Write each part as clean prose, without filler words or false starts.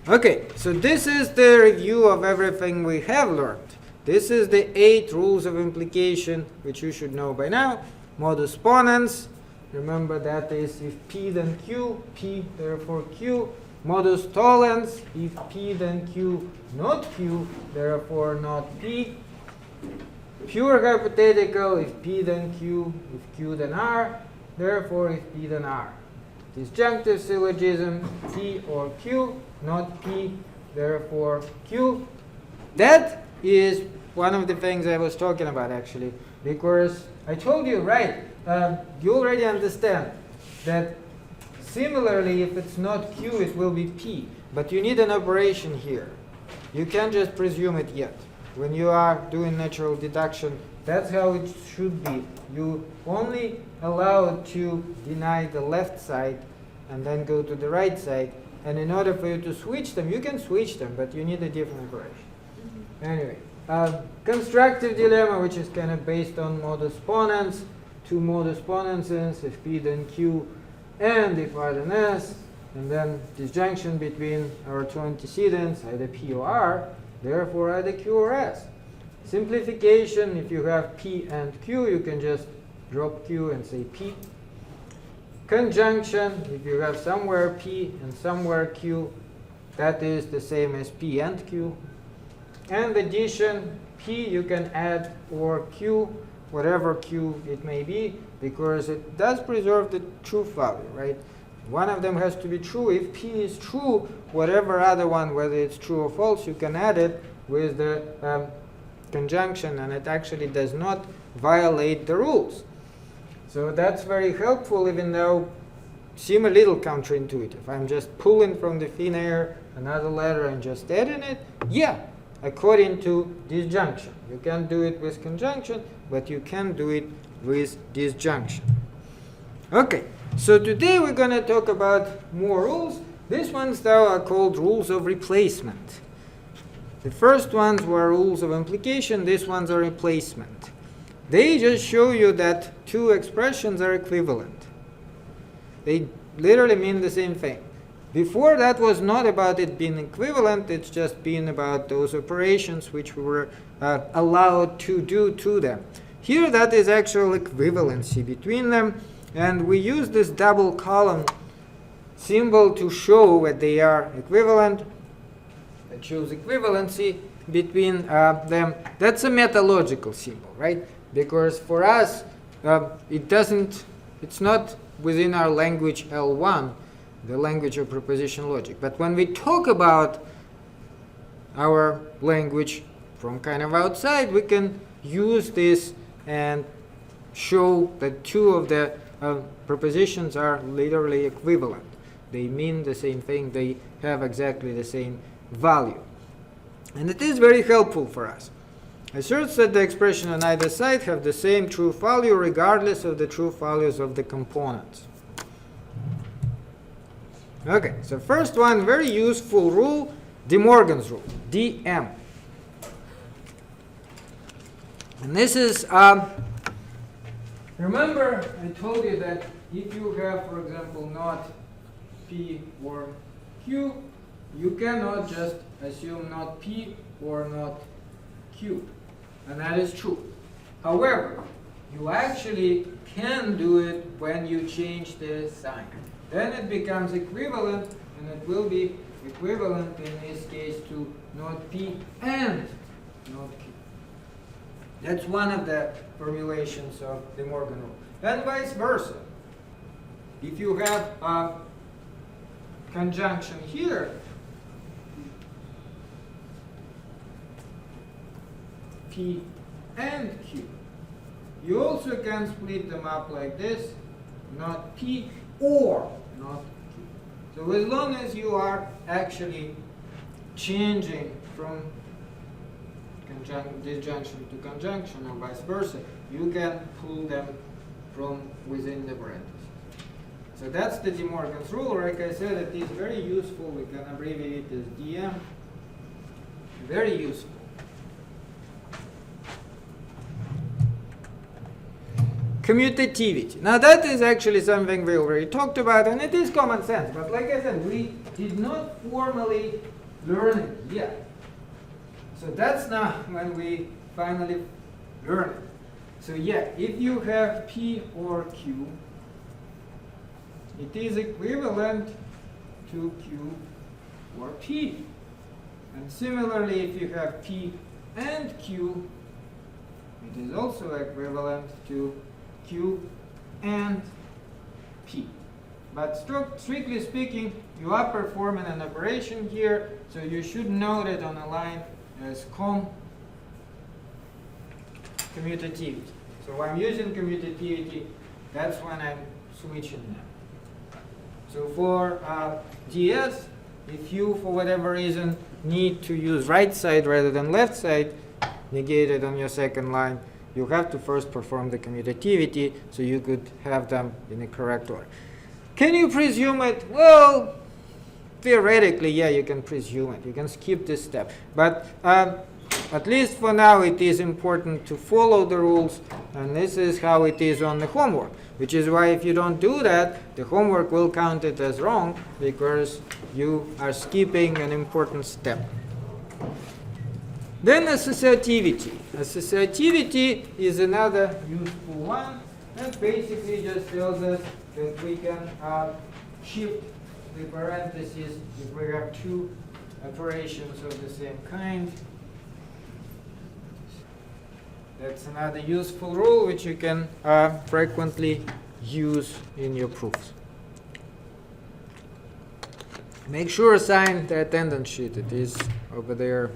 Okay, so this is the review of everything we have learned. This is the 8 rules of implication, which you should know by now. Modus ponens, remember that is if P then Q, P therefore Q. Modus tollens, if P then Q, not Q, therefore not P. Pure hypothetical, if P then Q, if Q then R, therefore if P then R. Disjunctive syllogism, P or Q, not P, therefore Q. That is one of the things I was talking about actually, because I told you, right, you already understand that similarly if it's not Q it will be P, but you need an operation here. You can't just presume it yet. When you are doing natural deduction, that's how it should be. You only allow to deny the left side and then go to the right side. And in order for you to switch them, you can switch them, but you need a different operation. Anyway, constructive dilemma, which is kind of based on modus ponens, two modus ponenses, if P then Q, and if R then S, and then disjunction between our two antecedents, either P or R, therefore either Q or S. Simplification, if you have P and Q, you can just drop Q and say P. Conjunction, if you have somewhere P and somewhere Q, that is the same as P and Q. And addition, P you can add or Q, whatever Q it may be, because it does preserve the truth value, right? One of them has to be true. If P is true, whatever other one, whether it's true or false, you can add it with the conjunction, and it actually does not violate the rules. So that's very helpful, even though seem a little counterintuitive. I'm just pulling from the thin air another letter and just adding it. Yeah, according to disjunction. You can't do it with conjunction, but you can do it with disjunction. Okay, so today we're going to talk about more rules. These ones, though, are called rules of replacement. The first ones were rules of implication. These ones are replacement. They just show you that two expressions are equivalent. They literally mean the same thing. Before, that was not about it being equivalent. It's just been about those operations which we were allowed to do to them. Here, that is actual equivalency between them. And we use this double column symbol to show that they are equivalent. It shows equivalency between them. That's a metalogical symbol, right? Because for us, it's not within our language L1, the language of proposition logic. But when we talk about our language from kind of outside, we can use this and show that two of the propositions are literally equivalent. They mean the same thing. They have exactly the same value. And it is very helpful for us. Asserts that the expression on either side have the same truth value regardless of the truth values of the components. Okay, so first one, very useful rule, De Morgan's rule, DM. And this is, remember I told you that if you have, for example, not P or Q, you cannot just assume not P or not Q. And that is true. However, you actually can do it when you change the sign. Then it becomes equivalent, and it will be equivalent in this case to not P and not Q. That's one of the formulations of the Morgan rule. And vice versa. If you have a conjunction here, P and Q, you also can split them up like this, not P or not Q. So as long as you are actually changing from disjunction to conjunction or vice versa, you can pull them from within the parentheses. So that's the De Morgan's rule. Like I said, it is very useful. We can abbreviate it as DM. Very useful. commutativity. Now that is actually something we already talked about, and it is common sense. But like I said, we did not formally learn it yet. So that's now when we finally learn it. So yeah, if you have P or Q, it is equivalent to Q or P. And similarly, if you have P and Q, it is also equivalent to Q and P. But strictly speaking, you are performing an operation here, so you should note it on a line as commutativity. So I'm using commutativity, that's when I'm switching now. So for ds, if you, for whatever reason, need to use right side rather than left side, negated on your second line, you have to first perform the commutativity so you could have them in the correct order. Can you presume it? Well, theoretically, yeah, you can presume it. You can skip this step. But at least for now, it is important to follow the rules, and this is how it is on the homework, which is why if you don't do that, the homework will count it as wrong because you are skipping an important step. Then associativity. Associativity is another useful one, and basically just tells us that we can shift the parentheses if we have two operations of the same kind. That's another useful rule which you can frequently use in your proofs. Make sure to sign the attendance sheet. It is over there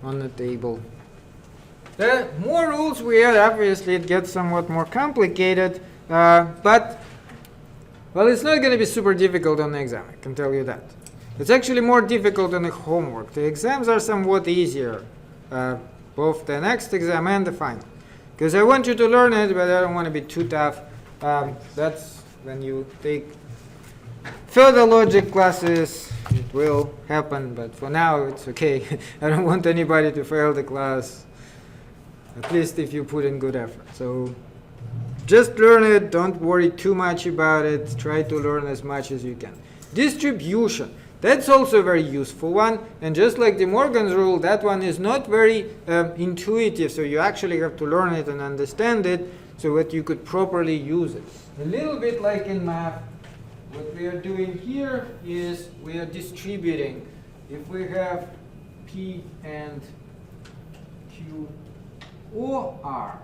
on the table. The more rules we add, obviously it gets somewhat more complicated, but well, it's not going to be super difficult on the exam, I can tell you that. It's actually more difficult on the homework. The exams are somewhat easier, both the next exam and the final. Because I want you to learn it, but I don't want to be too tough. That's when you take further logic classes, it will happen, but for now it's okay. I don't want anybody to fail the class, at least if you put in good effort. So just learn it, don't worry too much about it, try to learn as much as you can. Distribution, that's also a very useful one, and just like De Morgan's rule, that one is not very intuitive, so you actually have to learn it and understand it so that you could properly use it. A little bit like in math, what we are doing here is we are distributing. If we have P and Q or R,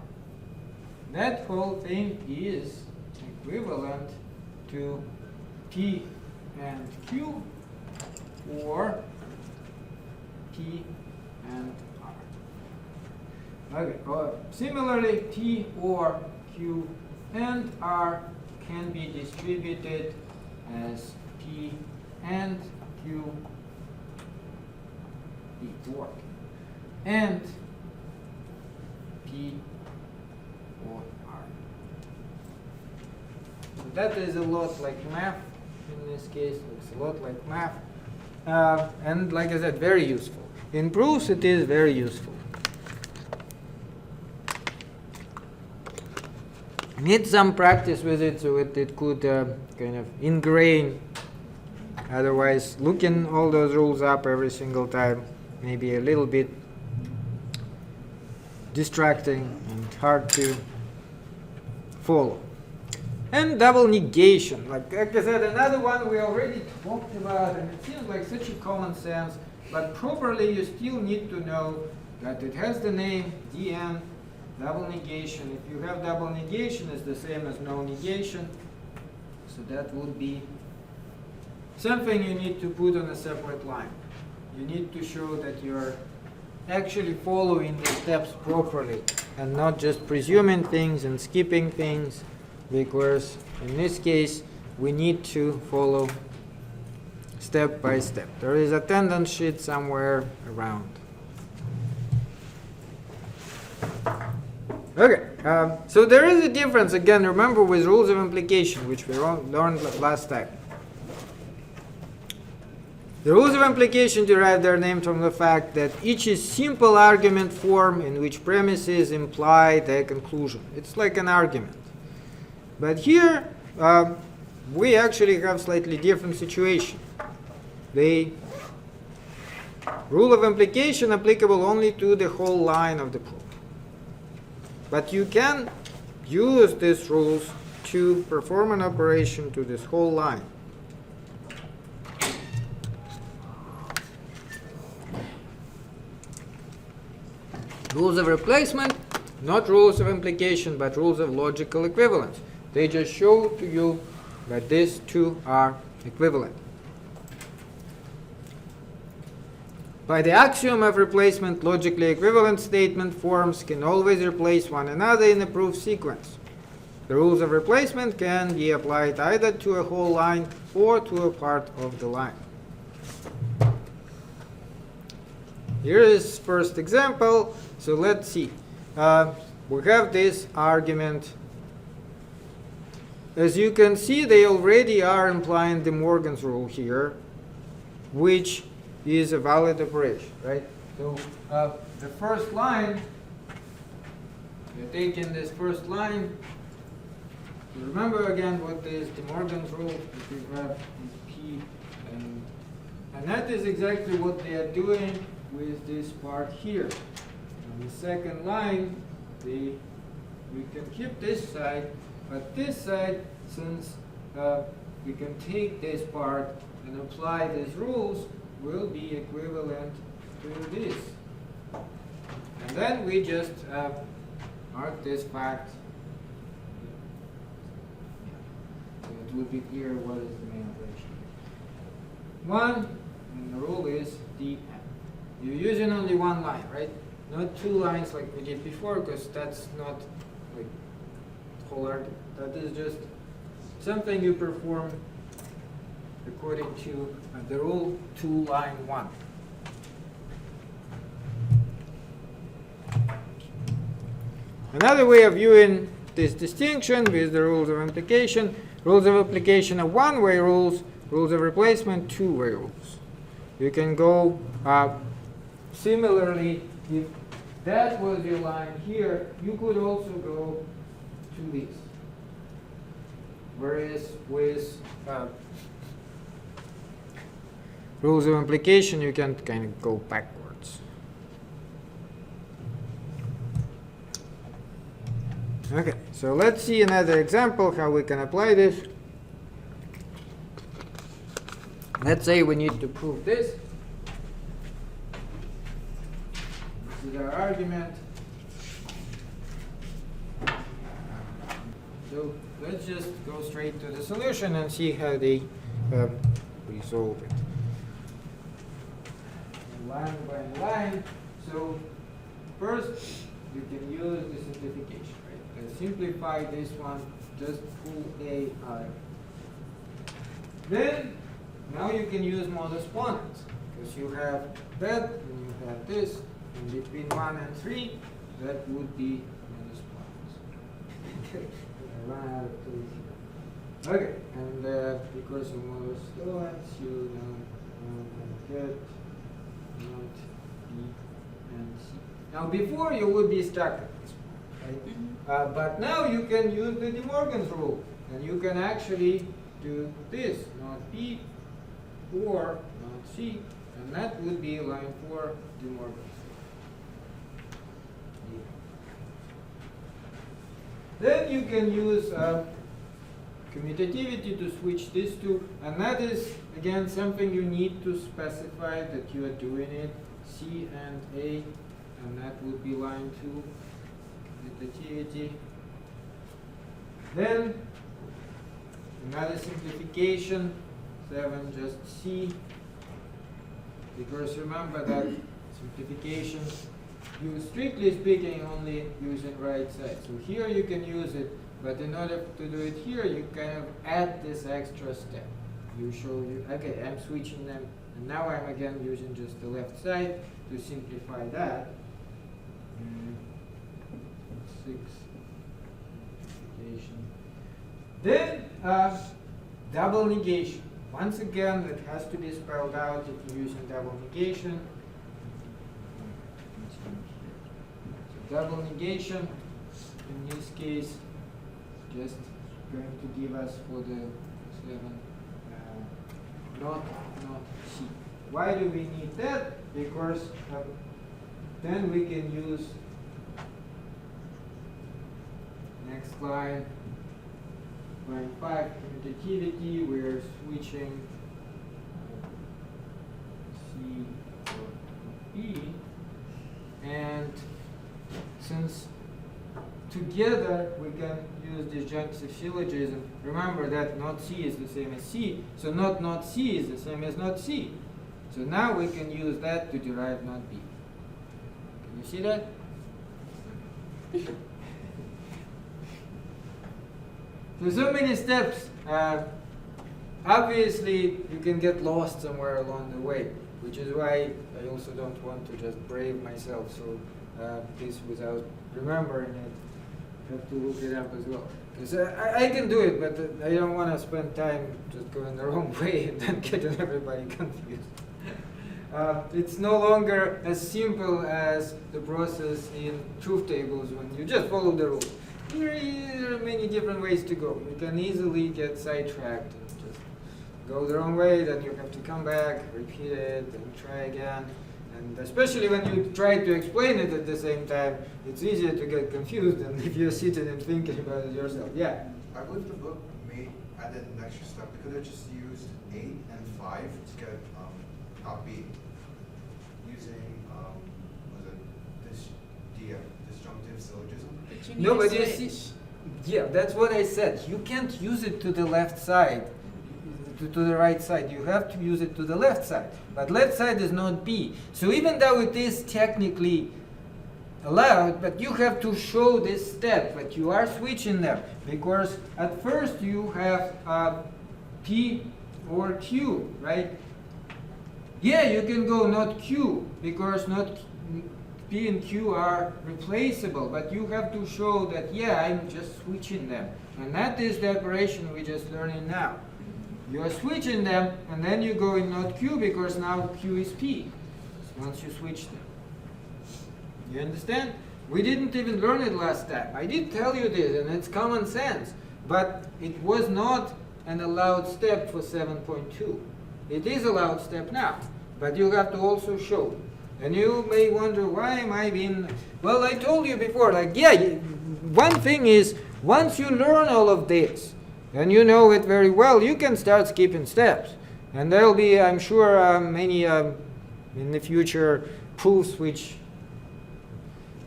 that whole thing is equivalent to P and Q or P and R. Okay. Similarly, P or Q and R can be distributed as P and Q or and P or R. So that is a lot like math. In this case, looks a lot like math. And like I said, very useful. In proofs, it is very useful. Need some practice with it so it could kind of ingrain. Otherwise, looking all those rules up every single time may be a little bit distracting and hard to follow. And double negation. Like I said, another one we already talked about, and it seems like such a common sense, but properly you still need to know that it has the name dn. Double negation. If you have double negation, it's the same as no negation. So that would be something you need to put on a separate line. You need to show that you're actually following the steps properly and not just presuming things and skipping things, because in this case we need to follow step by step. There is a attendance sheet somewhere around. Okay, so there is a difference, again, remember, with rules of implication, which we learned last time. The rules of implication derive their name from the fact that each is simple argument form in which premises imply their conclusion. It's like an argument. But here, we actually have slightly different situation. The rule of implication applicable only to the whole line of the proof. But you can use these rules to perform an operation to this whole line. Rules of replacement, not rules of implication, but rules of logical equivalence. They just show to you that these two are equivalent. By the axiom of replacement, logically equivalent statement forms can always replace one another in a proof sequence. The rules of replacement can be applied either to a whole line or to a part of the line. Here is first example. So let's see. We have this argument. As you can see, they already are implying De Morgan's rule here, which is a valid operation, right? So the first line, you're taking this first line. Remember again what is De Morgan's rule. If you have this P, and that is exactly what they are doing with this part here. On the second line, we can keep this side, but this side, since we can take this part and apply these rules, will be equivalent to this. And then we just mark this fact. So it will be clear what is the main operation. One, and the rule is dn. You're using only one line, right? Not two lines like we did before, because that's not like whole argument. That is just something you perform according to the rule 2 line 1. Another way of viewing this distinction with the rules of implication. Rules of implication are one-way rules. Rules of replacement, two-way rules. You can go similarly. If that was your line here, you could also go to this. Whereas with rules of implication, you can kind of go backwards. Okay, so let's see another example how we can apply this. Let's say we need to prove this. This is our argument. So let's just go straight to the solution and see how they resolve it. Line by line. So first, you can use the simplification, right? And simplify this one, just pull A out. Then, now you can use modus ponens, because you have that and you have this, and between 1 and 3, that would be modus ponens. I ran out of tools here. Okay, and because of modus ponens, you get not B and C. Now before you would be stuck at this point, right? But now you can use the De Morgan's rule, and you can actually do this, not B or not C, and that would be line 4 De Morgan's rule. Then you can use commutativity to switch these two, and that is again something you need to specify that you are doing it, C and A, and that would be line 2 commutativity. Then another simplification, 7 just C, because remember that simplification you strictly speaking only using right side. So here you can use it, but in order to do it here, you kind of add this extra step. Okay, I'm switching them, and now I'm again using just the left side to simplify that. 6 simplification. Then double negation. Once again, it has to be spelled out if you're using double negation. So double negation, in this case, just going to give us for the 7, not C. Why do we need that? Because then we can use next line 5 commutativity. We're switching C or B, and since together we can use disjunctive syllogism. Remember that not C is the same as C, so not C is the same as not C. So now we can use that to derive not B. Can you see that? So many steps. Obviously, you can get lost somewhere along the way, which is why I also don't want to just brave myself. So this without remembering it. Have to look it up as well. Because I can do it, but I don't want to spend time just going the wrong way and then getting everybody confused. It's no longer as simple as the process in truth tables when you just follow the rules. There are many different ways to go. You can easily get sidetracked and just go the wrong way, then you have to come back, repeat it, and try again. And especially when you try to explain it at the same time, it's easier to get confused than if you're sitting and thinking about it yourself. Yeah? I believe the book may add an extra step. We could have just used 8 and 5 to get not B. Using, was it disjunctive syllogism? No, but you see, yeah, that's what I said. You can't use it to the left side, to the right side. You have to use it to the left side. But left side is not B. So even though it is technically allowed, but you have to show this step that you are switching them. Because at first you have P or Q, right? Yeah, you can go not Q, because not P and Q are replaceable, but you have to show that, yeah, I'm just switching them. And that is the operation we're just learning now. You are switching them, and then you go in not Q, because now Q is P, once you switch them. You understand? We didn't even learn it last time. I did tell you this, and it's common sense, but it was not an allowed step for 7.2. It is allowed step now, but you have to also show. And you may wonder, why am I being... Well, I told you before, like, yeah, one thing is, once you learn all of this, and you know it very well, you can start skipping steps. And there'll be, I'm sure, many in the future proofs which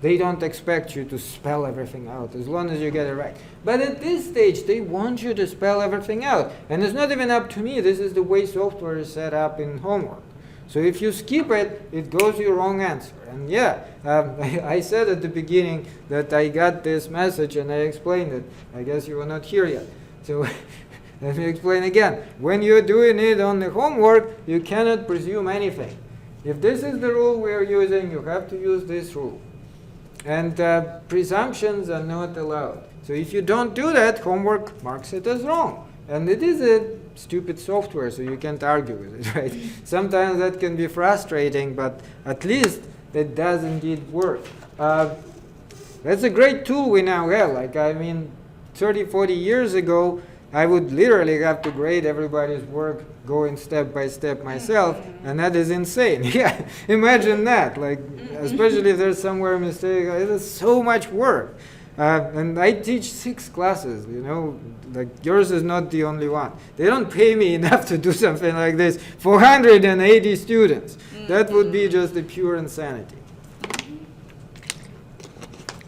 they don't expect you to spell everything out, as long as you get it right. But at this stage, they want you to spell everything out. And it's not even up to me. This is the way software is set up in homework. So if you skip it, it goes your wrong answer. And yeah, I said at the beginning that I got this message and I explained it. I guess you were not here yet. So let me explain again. When you're doing it on the homework, you cannot presume anything. If this is the rule we're using, you have to use this rule. And presumptions are not allowed. So if you don't do that, homework marks it as wrong. And it is a stupid software, so you can't argue with it, right? Sometimes that can be frustrating, but at least it does indeed work. That's a great tool we now have. Like, I mean, 30, 40 years ago, I would literally have to grade everybody's work going step by step myself, and that is insane. Yeah, imagine that. Like, especially if there's somewhere a mistake, it is so much work. And I teach 6 classes, you know, like yours is not the only one. They don't pay me enough to do something like this. 480 students. That would be just a pure insanity.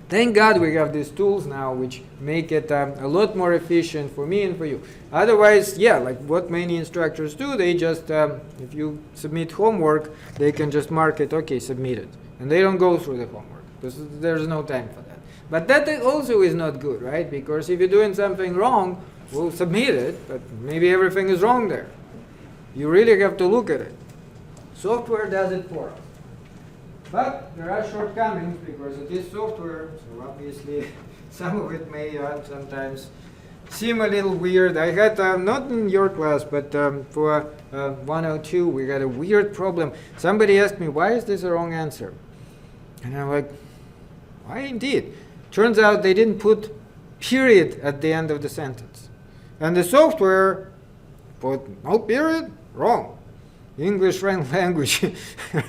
Thank God we have these tools now which make it a lot more efficient for me and for you. Otherwise, yeah, like what many instructors do, they just, if you submit homework, they can just mark it, okay, submitted. And they don't go through the homework because there's no time for that. But that also is not good, right? Because if you're doing something wrong, we'll submit it, but maybe everything is wrong there. You really have to look at it. Software does it for us. But there are shortcomings because it is software, so obviously some of it may sometimes seem a little weird. I had, not in your class, but for 102, we got a weird problem. Somebody asked me, why is this a wrong answer? And I'm like, why indeed? Turns out they didn't put period at the end of the sentence. And the software put no period, wrong. English language,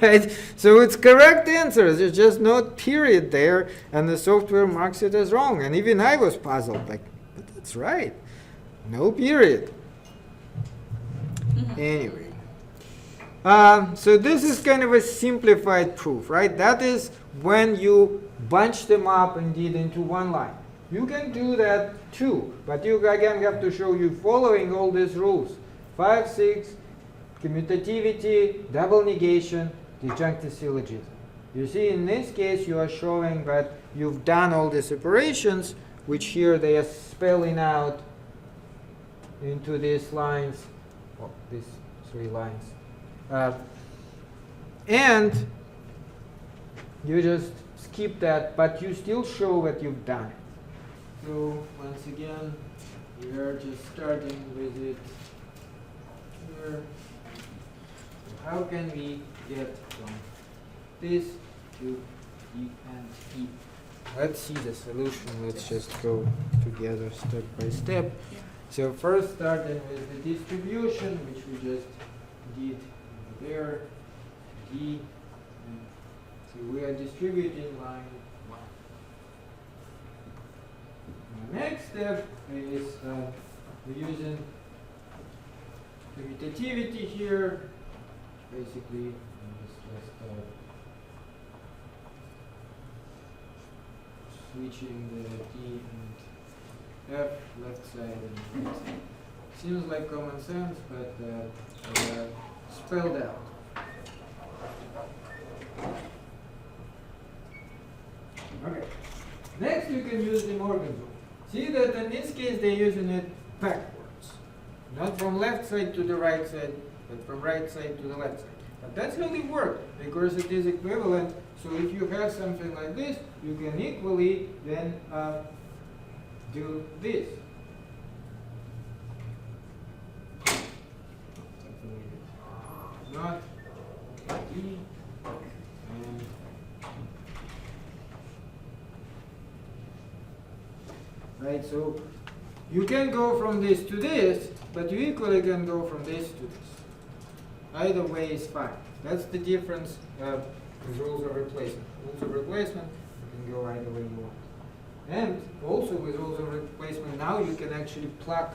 right? So it's correct answer. There's just no period there, and the software marks it as wrong. And even I was puzzled, like, but that's right, no period. Anyway, so this is kind of a simplified proof, right? That is when you bunch them up indeed into one line. You can do that too, but you again have to show you following all these rules: 5, 6. Commutativity, double negation, disjunctive syllogism. You see, in this case, you are showing that you've done all these operations, which here they are spelling out into these lines, well, these 3 lines. And you just skip that, but you still show that you've done it. So, once again, we are just starting with it here. How can we get from this to E and E? Let's see the solution. Let's just go together step by step. Yeah. So first starting with the distribution, which we just did there, D. And so we are distributing line 1. The next step is we're using commutativity here. Basically, it's just switching the D and F, left side and right side. Seems like common sense, but spelled out. Okay. Next, you can use the Morgan rule. See that in this case they're using it backwards, not from left side to the right side, but from right side to the left side. But that's how they work, because it is equivalent. So if you have something like this, you can equally then do this. Not D and right. So you can go from this to this, but you equally can go from this to this. Either way is fine. That's the difference with rules of replacement. Rules of replacement, you can go either way you want. And also with rules of replacement, now you can actually pluck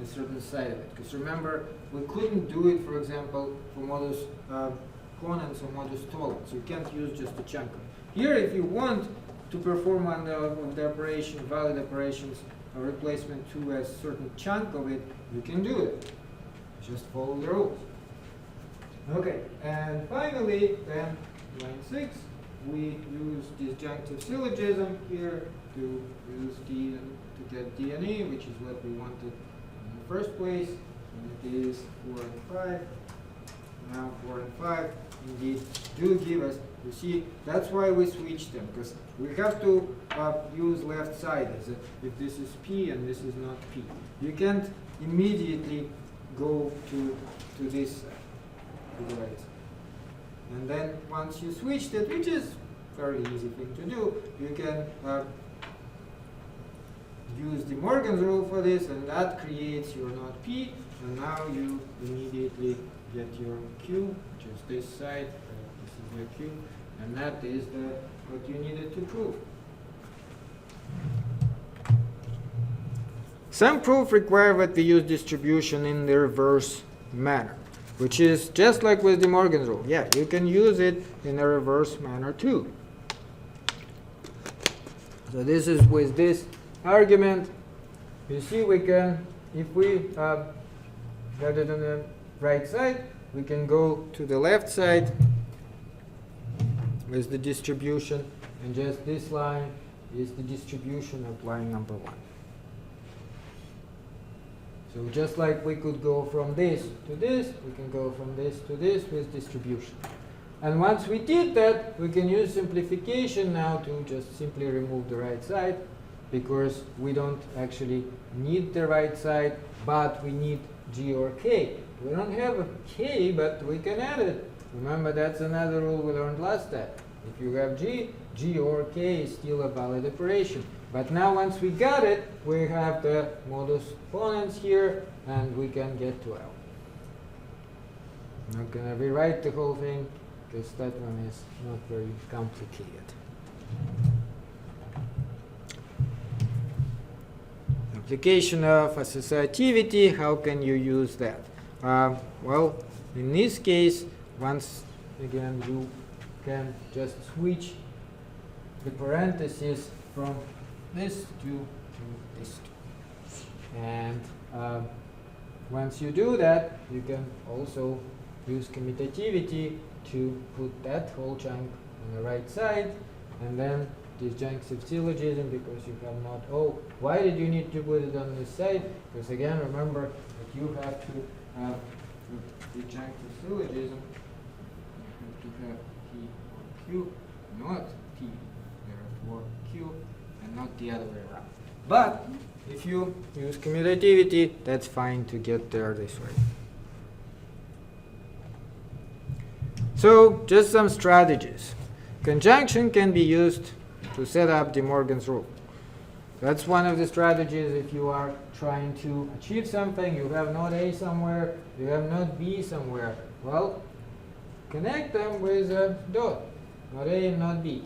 a certain side of it. Because remember, we couldn't do it, for example, for modus ponens or modus tollens. You can't use just a chunk of it. Here, if you want to perform one of the operation, valid operations, a replacement to a certain chunk of it, you can do it. Just follow the rules. Okay, and finally, then, line 6, we use disjunctive syllogism here to use D to get D and E, which is what we wanted in the first place. And it is 4 and 5. Now 4 and 5 indeed do give us, you see, that's why we switched them, because we have to use left side as if this is P and this is not P. You can't immediately go to this side. Right. And then once you switched it, which is a very easy thing to do, you can use the Morgan's rule for this, and that creates your not P, and now you immediately get your Q, which is this side, this is your Q, and that is what you needed to prove. Some proof require that we use distribution in the reverse manner, which is just like with the Morgan rule. Yeah, you can use it in a reverse manner too. So this is with this argument. You see, we can, if we got it on the right side, we can go to the left side with the distribution, and just this line is the distribution of line number 1. So just like we could go from this to this, we can go from this to this with distribution. And once we did that, we can use simplification now to just simply remove the right side. because we don't actually need the right side, but we need G or K. We don't have a K, but we can add it. Remember, that's another rule we learned last time. If you have G, G or K is still a valid operation. But now once we got it, we have the modus ponens here, and we can get to L. I'm not going to rewrite the whole thing, because that one is not very complicated. Application of associativity, how can you use that? Well, in this case, once again, you can just switch the parentheses from this to this two. And once you do that, you can also use commutativity to put that whole chunk on the right side, and then disjunctive syllogism, because you have not, oh, why did you need to put it on this side? Because again, remember that you have to have disjunctive syllogism. You have to have T or Q, not T, therefore Q, and not the other way around. But if you use commutativity, that's fine to get there this way. So, just some strategies. Conjunction can be used to set up De Morgan's rule. That's one of the strategies if you are trying to achieve something. You have node A somewhere, you have node B somewhere. Well, connect them with a dot, node A and node B.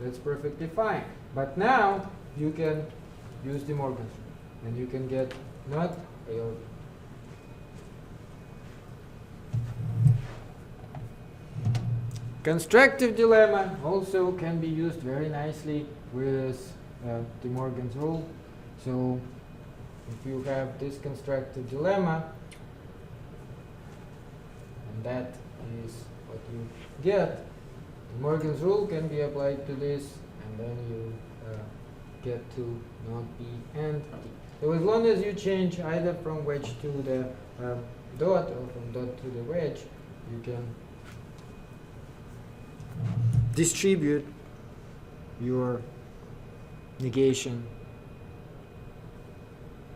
That's perfectly fine. But now you can use De Morgan's rule, and you can get not A or B. Constructive dilemma also can be used very nicely with De Morgan's rule. So if you have this constructive dilemma, and that is what you get, De Morgan's rule can be applied to this, and then you get to node B and D. So as long as you change either from wedge to the dot or from dot to the wedge, you can distribute your negation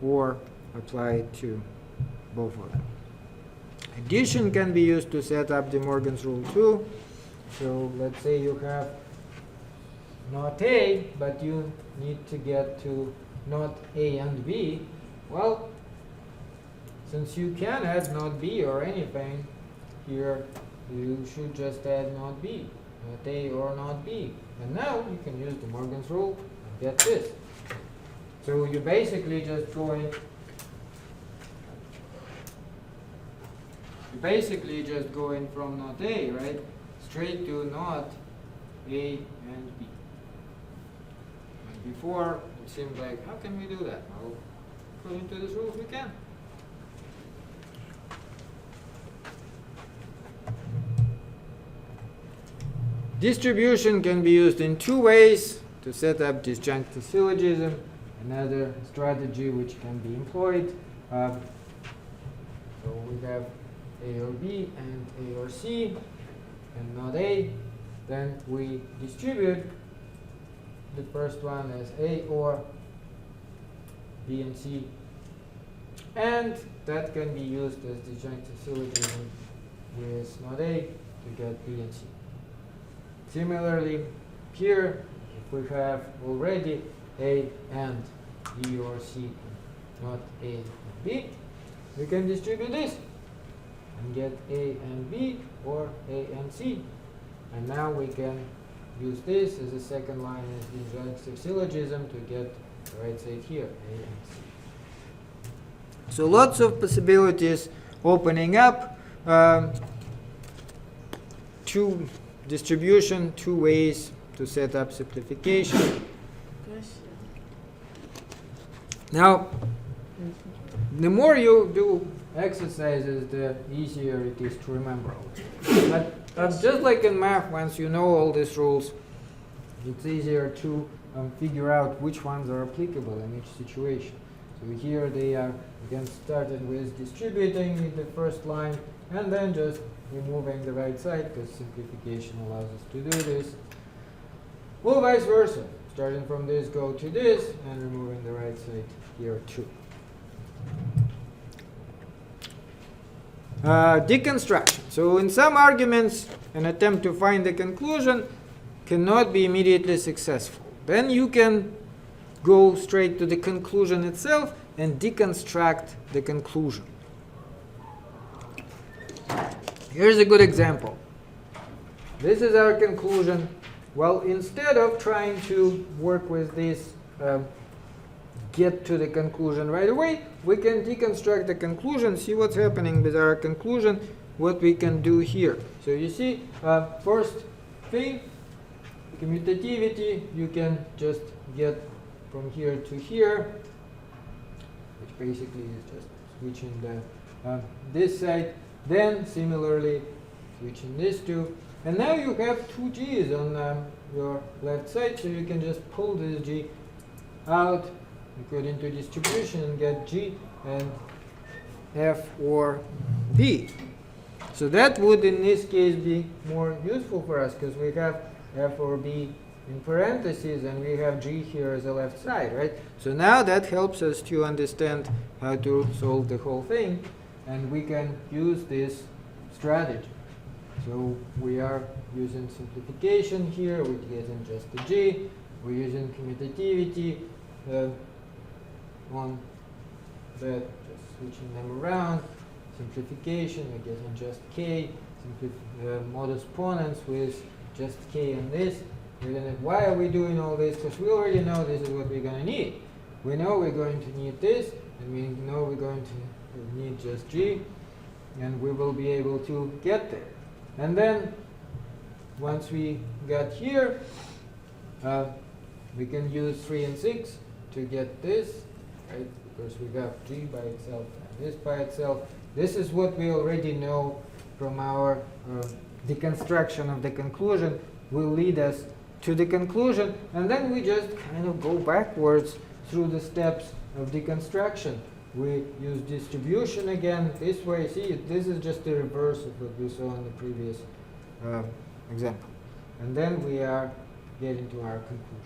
or apply it to both of them. Addition can be used to set up De Morgan's rule too. So let's say you have not A, but you need to get to not A and B. Well, since you can add not B or anything, here you should just add not B. Not A or not B. And now you can use De Morgan's rule and get this. So you basically just going from not A, right? Straight to not A and B. And before it seemed like, how can we do that? Well, according to this rules we can. Distribution can be used in two ways to set up disjunctive syllogism. Another strategy which can be employed. So we have A or B and A or C and not A. Then we distribute the first one as A or B and C. And that can be used as disjunctive syllogism with not A to get B and C. Similarly, here, if we have already A and B or C, not A and B, we can distribute this and get A and B or A and C. And now we can use this as a second line as disjunctive syllogism to get the right side here, A and C. So lots of possibilities opening up. Two distribution, two ways to set up simplification. Now, the more you do exercises, the easier it is to remember all this. But just like in math, once you know all these rules, it's easier to figure out which ones are applicable in each situation. So here they are, again, started with distributing in the first line, and then just removing the right side, because simplification allows us to do this. Well, vice versa. starting from this, go to this, and removing the right side here too. Deconstruction. So in some arguments, an attempt to find the conclusion cannot be immediately successful. Then you can go straight to the conclusion itself and deconstruct the conclusion. Here's a good example. This is our conclusion. Well, instead of trying to work with this, get to the conclusion right away, we can deconstruct the conclusion, see what's happening with our conclusion, what we can do here. So you see, first thing, commutativity, you can just get from here to here, which basically is just switching the this side. Then similarly, switching these two. And now you have two g's on your left side, so you can just pull this g out, put into distribution, and get g and f or b. So that would in this case be more useful for us, because we have f or b in parentheses and we have g here as the left side, right? So now that helps us to understand how to solve the whole thing, and we can use this strategy. So we are using simplification here, we're getting just a g, we're using commutativity on that, just switching them around, simplification, we're getting just k, modus ponens with just k and this. Why are we doing all this? Because we already know this is what we're going to need. We know we're going to need this, and we know we're going to need just g, and we will be able to get there. And then, once we got here, we can use 3 and 6 to get this, right? Because we got g by itself and this by itself. This is what we already know from our deconstruction of the conclusion, will lead us to the conclusion, and then we just kind of go backwards through the steps of deconstruction. We use distribution again this way. See, this is just the reverse of what we saw in the previous example. And then we are getting to our conclusion.